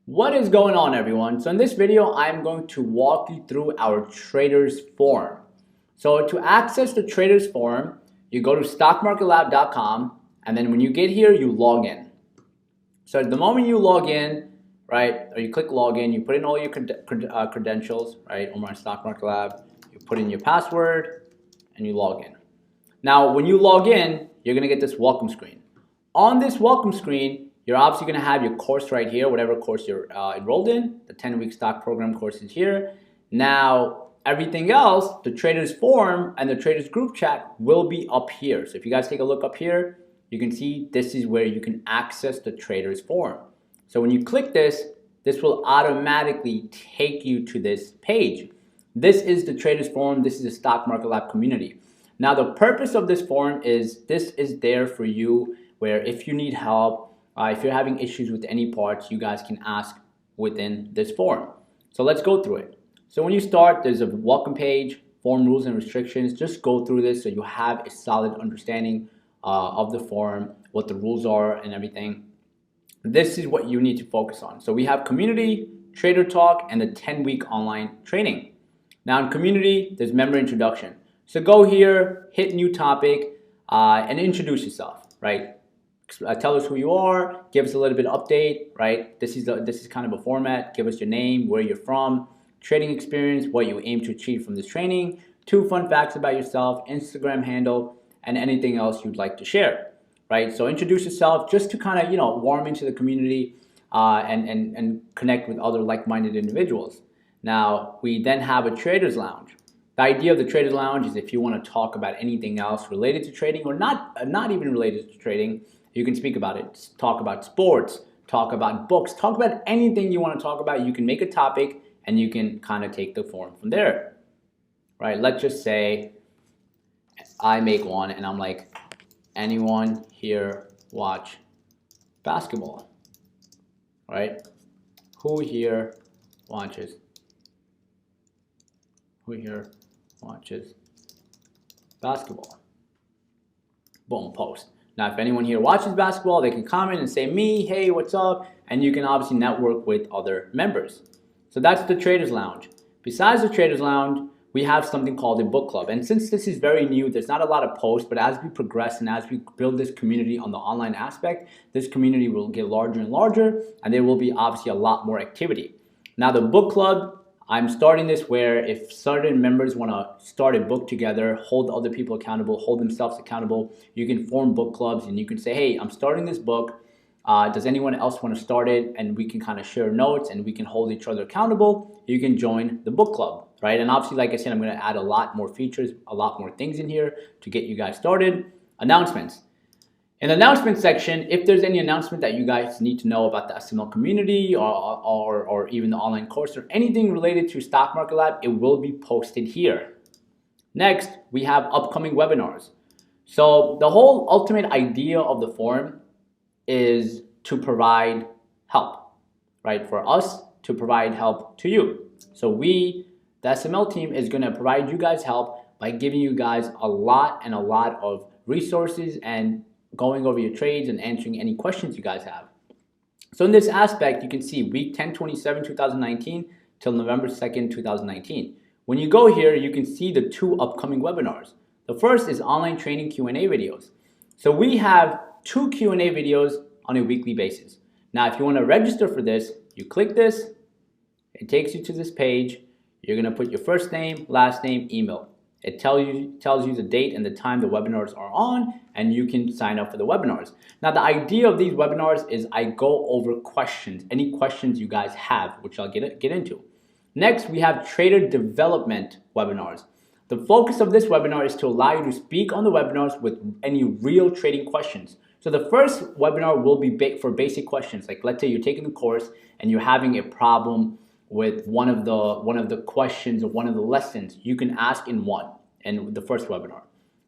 What is going on, everyone? So in this video, I'm going to walk you through our traders forum. So to access the traders forum, you go to stockmarketlab.com, and then when you get here, you log in. So at the moment you log in, right, or you click login, you put in all your credentials, right, Omar Stock Market Lab, you put in your password, and you log in. Now, when you log in, you're gonna get this welcome screen. On this welcome screen, you're obviously going to have your course right here, whatever course you're enrolled in. The 10-week stock program course is here. Now, everything else, the traders forum and the traders group chat will be up here. So if you guys take a look up here, you can see this is where you can access the traders forum. So when you click this, this will automatically take you to this page. This is the traders forum. This is the Stock Market Lab community. Now, the purpose of this forum is this is there for you where if you need help, if you're having issues with any parts, you guys can ask within this forum. So let's go through it. So when you start, there's a welcome page, forum rules and restrictions. Just go through this so you have a solid understanding of the forum, what the rules are and everything. This is what you need to focus on. So we have community, trader talk, and the 10-week online training. Now in community, there's member introduction. So go here, hit new topic, and introduce yourself, right? Tell us who you are, give us a little bit of update, right? This is kind of a format. Give us your name, where you're from, trading experience, what you aim to achieve from this training, 2 fun facts about yourself, Instagram handle, and anything else you'd like to share, right? So introduce yourself just to kind of, warm into the community and connect with other like-minded individuals. Now, we then have a traders lounge. The idea of the traders lounge is if you want to talk about anything else related to trading or not even related to trading, you can speak about it. Talk about sports, talk about books, talk about anything you want to talk about. You can make a topic and you can kind of take the forum from there, right? Let's just say I make one and I'm like, anyone here watch basketball, right? Who here watches basketball? Boom, post. Now, if anyone here watches basketball, they can comment and say me, hey, what's up? And you can obviously network with other members. So that's the Traders Lounge. Besides the Traders Lounge, we have something called a book club. And since this is very new, there's not a lot of posts, but as we progress and as we build this community on the online aspect, this community will get larger and larger, and there will be obviously a lot more activity. Now, the book club, I'm starting this where if certain members want to start a book together, hold other people accountable, hold themselves accountable, you can form book clubs and you can say, hey, I'm starting this book. Does anyone else want to start it? And we can kind of share notes and we can hold each other accountable. You can join the book club, right? And obviously, like I said, I'm going to add a lot more features, a lot more things in here to get you guys started. Announcements. In the announcement section, if there's any announcement that you guys need to know about the SML community or even the online course or anything related to Stock Market Lab, it will be posted here. Next, we have upcoming webinars. So the whole ultimate idea of the forum is to provide help, right? For us to provide help to you. So we, the SML team, is going to provide you guys help by giving you guys a lot of resources and going over your trades and answering any questions you guys have. So in this aspect, you can see week 10/27, 2019 till November 2nd, 2019. When you go here, you can see the 2 upcoming webinars. The first is online training Q&A videos. So we have 2 Q&A videos on a weekly basis. Now, if you want to register for this, you click this, it takes you to this page. You're going to put your first name, last name, email. It tells you the date and the time the webinars are on, and you can sign up for the webinars. Now, the idea of these webinars is I go over questions, any questions you guys have, which I'll get into. Next, we have trader development webinars. The focus of this webinar is to allow you to speak on the webinars with any real trading questions. So the first webinar will be for basic questions. Like let's say you're taking the course and you're having a problem with one of the questions or one of the lessons, you can ask in the first webinar.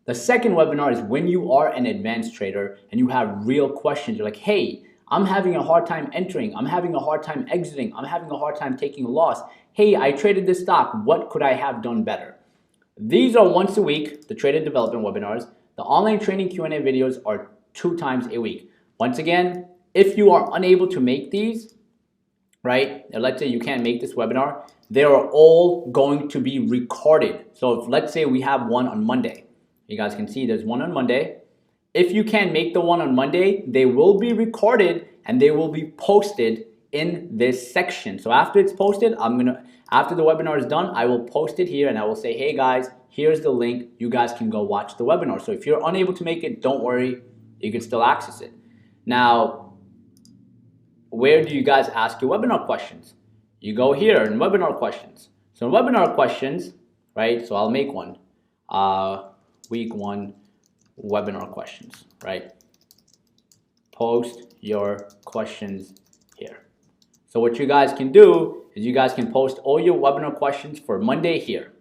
The second webinar is when you are an advanced trader and you have real questions. You're like, hey, I'm having a hard time entering. I'm having a hard time exiting. I'm having a hard time taking a loss. Hey, I traded this stock. What could I have done better? These are once a week, the trader development webinars. The online training Q&A videos are 2 times a week. Once again, if you are unable to make these, right? And let's say you can't make this webinar, they are all going to be recorded. So if let's say we have one on Monday, you guys can see there's one on Monday. If you can't make the one on Monday, they will be recorded and they will be posted in this section. So after it's posted, after the webinar is done, I will post it here and I will say, hey guys, here's the link. You guys can go watch the webinar. So if you're unable to make it, don't worry, you can still access it. Now, where do you guys ask your webinar questions? You go here in webinar questions. So in webinar questions, right? So I'll make one, week 1 webinar questions, right? Post your questions here. So what you guys can do is you guys can post all your webinar questions for Monday here.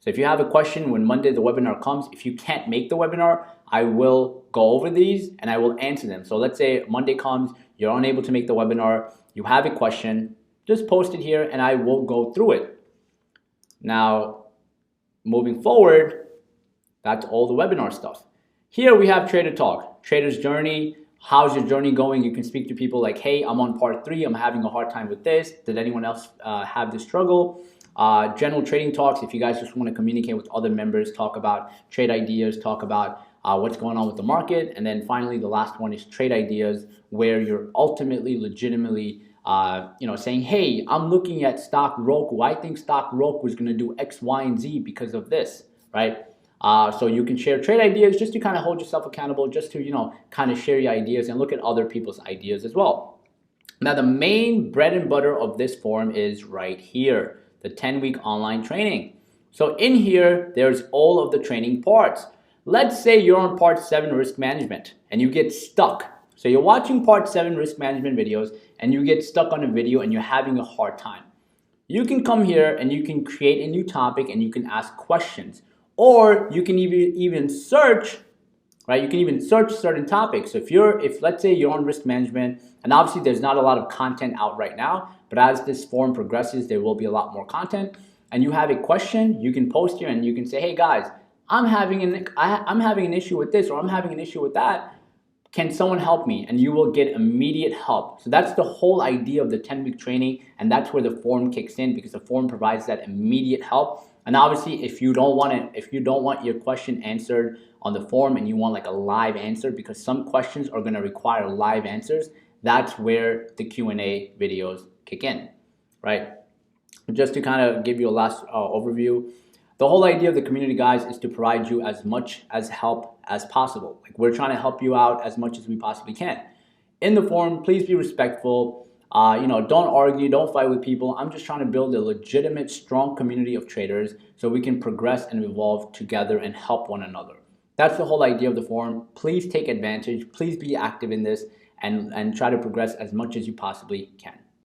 So if you have a question when Monday the webinar comes, if you can't make the webinar, I will go over these and I will answer them. So let's say Monday comes, you're unable to make the webinar, you have a question, just post it here and I will go through it. Now, moving forward, that's all the webinar stuff. Here we have Trader Talk, Trader's Journey. How's your journey going? You can speak to people like, hey, I'm on part 3, I'm having a hard time with this. Did anyone else have this struggle? General trading talks, if you guys just want to communicate with other members, talk about trade ideas, talk about what's going on with the market. And then finally, the last one is trade ideas, where you're ultimately, legitimately, saying, hey, I'm looking at stock Roku. I think stock Roku is going to do X, Y, and Z because of this, right? So you can share trade ideas just to kind of hold yourself accountable, just to, kind of share your ideas and look at other people's ideas as well. Now, the main bread and butter of this forum is right here, the 10-week online training. So in here, there's all of the training parts. Let's say you're on part 7 risk management and you get stuck. So you're watching part 7 risk management videos and you get stuck on a video and you're having a hard time. You can come here and you can create a new topic and you can ask questions. Or you can even search, right? You can even search certain topics. So if let's say you're on risk management, and obviously there's not a lot of content out right now, but as this forum progresses, there will be a lot more content. And you have a question, you can post here and you can say, hey guys, I'm having an issue with this, or I'm having an issue with that. Can someone help me? And you will get immediate help. So that's the whole idea of the 10-week training, and that's where the forum kicks in, because the forum provides that immediate help. And obviously, if you don't want your question answered on the forum and you want like a live answer, because some questions are going to require live answers, that's where the Q&A videos kick in, right? Just to kind of give you a last overview, the whole idea of the community, guys, is to provide you as much as help as possible. Like, we're trying to help you out as much as we possibly can. In the forum, please be respectful. Don't argue, don't fight with people. I'm just trying to build a legitimate, strong community of traders so we can progress and evolve together and help one another. That's the whole idea of the forum. Please take advantage. Please be active in this and try to progress as much as you possibly can.